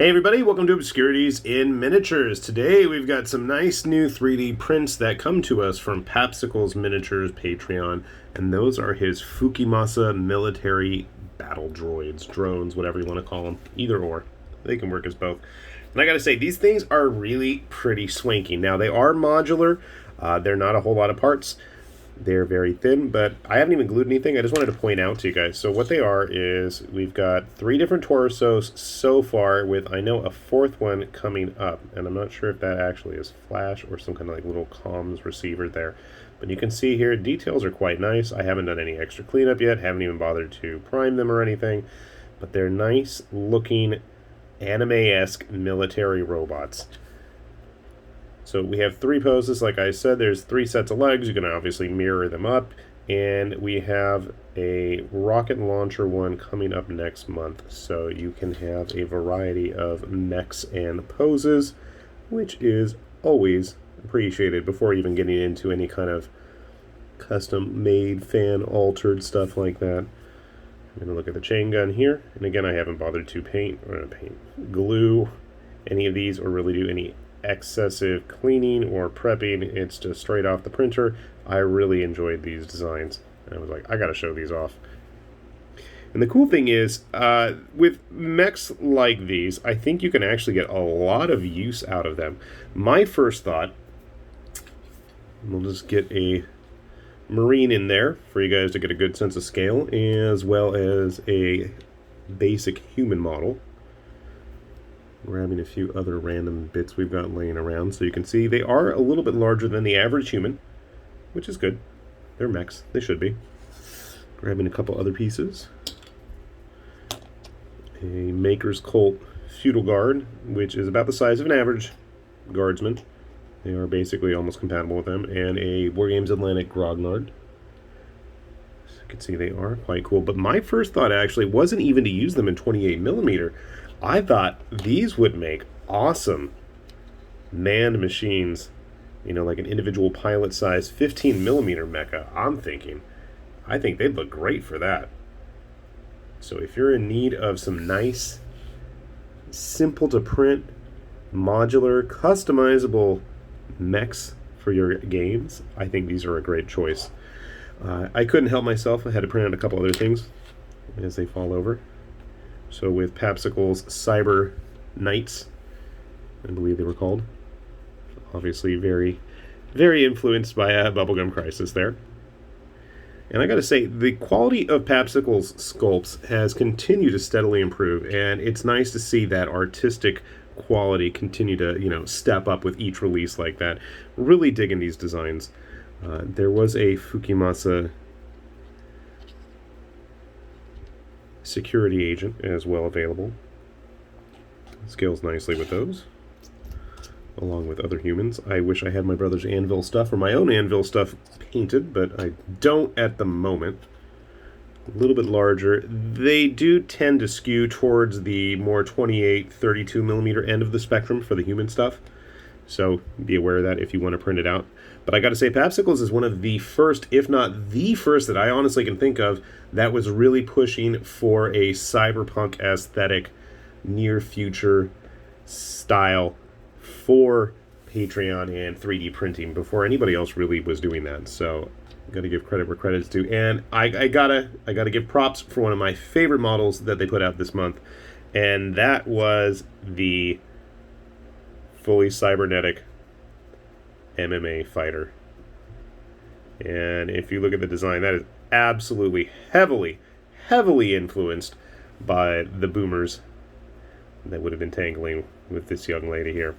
Hey everybody, welcome to Obscurities in Miniatures. Today we've got some nice new 3D prints that come to us from Papsikels Miniatures Patreon, and those are his Fukimasa Military Battle Droids, drones, whatever you want to call them, either or. They can work as both. And I gotta say, these things are really pretty swanky. Now, they are modular, they're not a whole lot of parts. They're very thin, but I haven't even glued anything. I just wanted to point out to you guys. So what they are is we've got 3 different torsos so far with, I know, a 4th one coming up. And I'm not sure if that actually is flash or some kind of like little comms receiver there. But you can see here, details are quite nice. I haven't done any extra cleanup yet. Haven't even bothered to prime them or anything. But they're nice looking anime-esque military robots. So we have 3 poses, like I said. There's 3 sets of legs. You can obviously mirror them up. And we have a rocket launcher one coming up next month. So you can have a variety of mechs and poses, which is always appreciated before even getting into any kind of custom-made, fan-altered stuff like that. I'm going to look at the chain gun here. And again, I haven't bothered to glue any of these or really do any excessive cleaning or prepping. It's just straight off the printer. I really enjoyed these designs, and I was like, I gotta show these off. And the cool thing is, with mechs like these, I think you can actually get a lot of use out of them. My first thought, we'll just get a Marine in there for you guys to get a good sense of scale, as well as a basic human model. Grabbing a few other random bits we've got laying around, so you can see they are a little bit larger than the average human, which is good. They're mechs. They should be. Grabbing a couple other pieces. A Maker's Colt Feudal Guard, which is about the size of an average guardsman. They are basically almost compatible with them. And a Wargames Atlantic Grognard. So you can see they are quite cool. But my first thought actually wasn't even to use them in 28mm. I thought these would make awesome manned machines, you know, like an individual pilot size 15mm mecha. I think they'd look great for that. So if you're in need of some nice, simple to print, modular, customizable mechs for your games, I think these are a great choice. I couldn't help myself. I had to print out a couple other things as they fall over. So with Papsikels Cyber Knights, I believe they were called. Obviously very, very influenced by Bubblegum Crisis there. And I gotta say, the quality of Papsikels sculpts has continued to steadily improve, and it's nice to see that artistic quality continue to, you know, step up with each release like that. Really digging these designs. There was a Fukimasa security agent as well available. Scales nicely with those, along with other humans. I wish I had my brother's anvil stuff or my own anvil stuff painted, but I don't at the moment. A little bit larger. They do tend to skew towards the more 28, 32mm end of the spectrum for the human stuff. So be aware of that if you want to print it out. But I got to say, Papsikels is one of the first, if not the first, that I honestly can think of that was really pushing for a cyberpunk aesthetic, near future style for Patreon and 3D printing before anybody else really was doing that. So I'm got to give credit where credit's due. And I gotta give props for one of my favorite models that they put out this month, and that was the fully cybernetic MMA fighter. And if you look at the design, that is absolutely heavily influenced by the boomers that would have been tangling with this young lady here.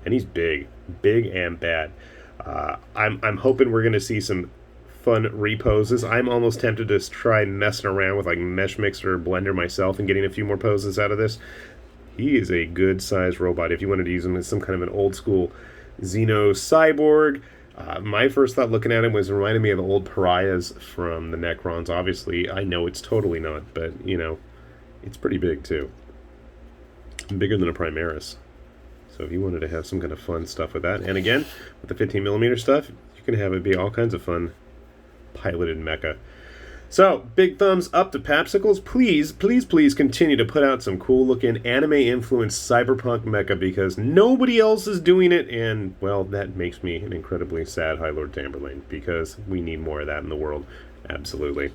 And he's big and bad. I'm hoping we're going to see some fun reposes. I'm almost tempted to try messing around with like Mesh Mixer or Blender myself and getting a few more poses out of this. He is a good sized robot if you wanted to use him as some kind of an old school Xeno cyborg. My first thought looking at him was reminding me of the old pariahs from the Necrons. Obviously, I know it's totally not, but, you know, it's pretty big, too. Bigger than a Primaris. So if you wanted to have some kind of fun stuff with that, and again, with the 15mm stuff, you can have it be all kinds of fun piloted mecha. So, big thumbs up to Papsikels. Please, please, please continue to put out some cool-looking anime-influenced cyberpunk mecha because nobody else is doing it, and, well, that makes me an incredibly sad High Lord Tamberlane because we need more of that in the world. Absolutely.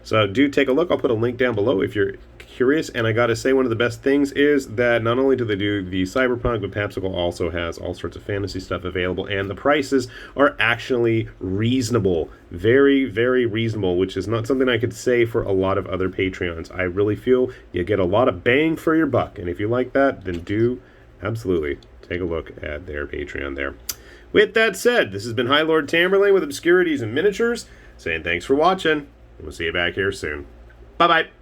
So, do take a look. I'll put a link down below if you're curious, and I gotta say one of the best things is that not only do they do the cyberpunk, but Papsikel also has all sorts of fantasy stuff available, and the prices are actually reasonable. Very, very reasonable, which is not something I could say for a lot of other Patreons. I really feel you get a lot of bang for your buck, and if you like that, then do absolutely take a look at their Patreon there. With that said, this has been High Lord Tamberlane with Obscurities and Miniatures, saying thanks for watching, and we'll see you back here soon. Bye-bye.